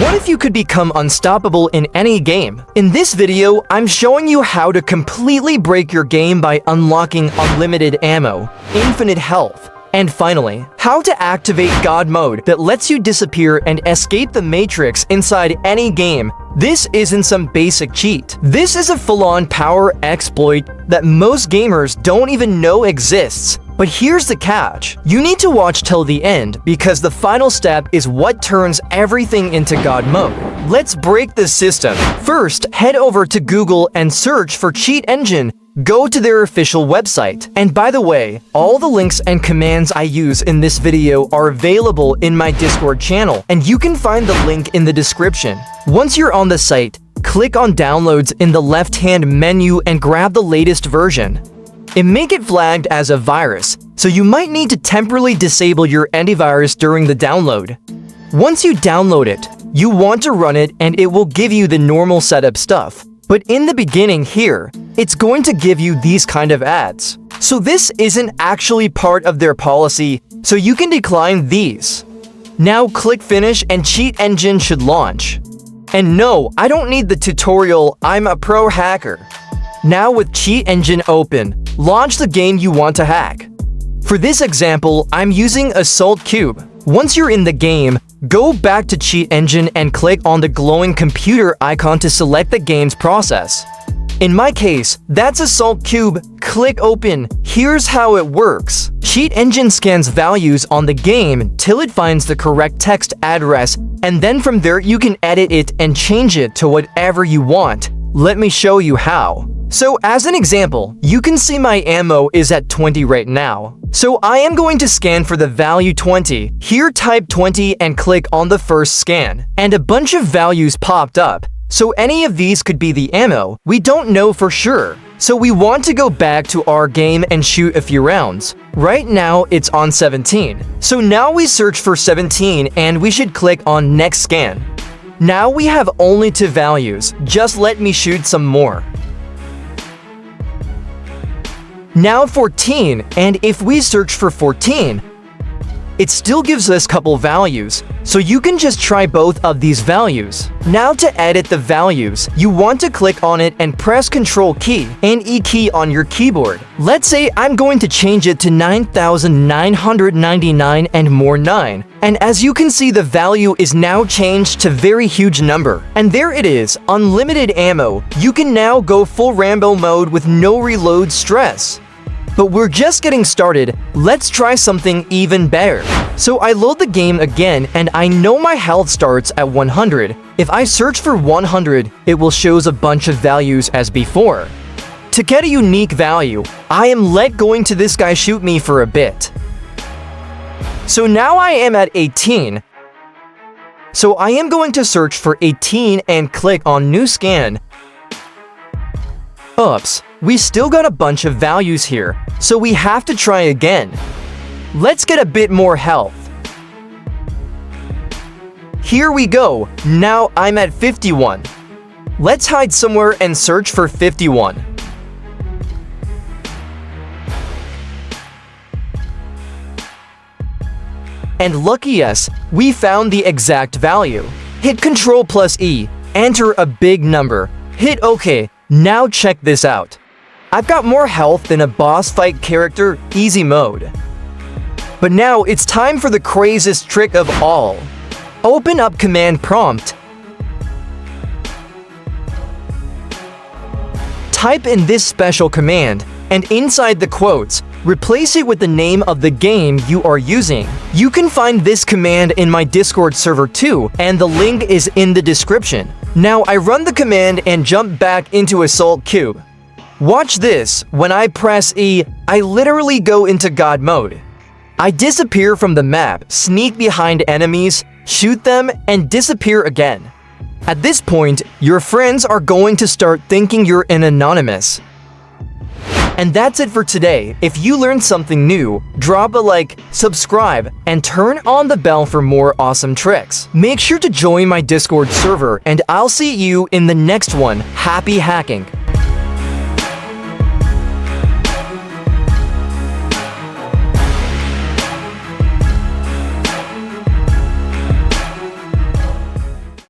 What if you could become unstoppable in any game? In this video, I'm showing you how to completely break your game by unlocking unlimited ammo, infinite health, and finally, how to activate God mode that lets you disappear and escape the matrix inside any game. This isn't some basic cheat. This is a full-on power exploit that most gamers don't even know exists. But here's the catch. You need to watch till the end because the final step is what turns everything into God mode. Let's break this system. First, head over to Google and search for Cheat Engine. Go to their official website. And by the way, all the links and commands I use in this video are available in my Discord channel, and you can find the link in the description. Once you're on the site, click on Downloads in the left-hand menu and grab the latest version. It may get flagged as a virus, so you might need to temporarily disable your antivirus during the download. Once you download it, you want to run it and it will give you the normal setup stuff. But in the beginning here, it's going to give you these kind of ads. So this isn't actually part of their policy, so you can decline these. Now click Finish and Cheat Engine should launch. And no, I don't need the tutorial, I'm a pro hacker. Now with Cheat Engine open, launch the game you want to hack. For this example, I'm using Assault Cube. Once you're in the game, go back to Cheat Engine and click on the glowing computer icon to select the game's process. In my case, that's Assault Cube. Click Open. Here's how it works. Cheat Engine scans values on the game till it finds the correct text address, and then from there you can edit it and change it to whatever you want. Let me show you how. So as an example, you can see my ammo is at 20 right now. So I am going to scan for the value 20. Here type 20 and click on the first scan. And a bunch of values popped up. So any of these could be the ammo. We don't know for sure. So we want to go back to our game and shoot a few rounds. Right now it's on 17. So now we search for 17 and we should click on next scan. Now we have only 2 values. Just let me shoot some more. Now 14, and if we search for 14, it still gives us couple values, so you can just try both of these values. Now to edit the values, you want to click on it and press Ctrl key and E key on your keyboard. Let's say I'm going to change it to 9,999 and more 9. And as you can see, the value is now changed to very huge number. And there it is, unlimited ammo. You can now go full Rambo mode with no reload stress. But we're just getting started, let's try something even better. So I load the game again and I know my health starts at 100. If I search for 100, it will shows a bunch of values as before. To get a unique value, I am going to this guy shoot me for a bit. So now I am at 18. So I am going to search for 18 and click on New Scan. Oops, we still got a bunch of values here, so we have to try again. Let's get a bit more health. Here we go, now I'm at 51. Let's hide somewhere and search for 51. And lucky us, we found the exact value. Hit Ctrl plus E, enter a big number, hit OK. Now check this out. I've got more health than a boss fight character, easy mode. But now it's time for the craziest trick of all. Open up command prompt. Type in this special command, and inside the quotes, replace it with the name of the game you are using. You can find this command in my Discord server too, and the link is in the description. Now I run the command and jump back into Assault Cube. Watch this, when I press E, I literally go into God mode. I disappear from the map, sneak behind enemies, shoot them, and disappear again. At this point, your friends are going to start thinking you're an anonymous. And that's it for today. If you learned something new, drop a like, subscribe, and turn on the bell for more awesome tricks. Make sure to join my Discord server, and I'll see you in the next one. Happy hacking!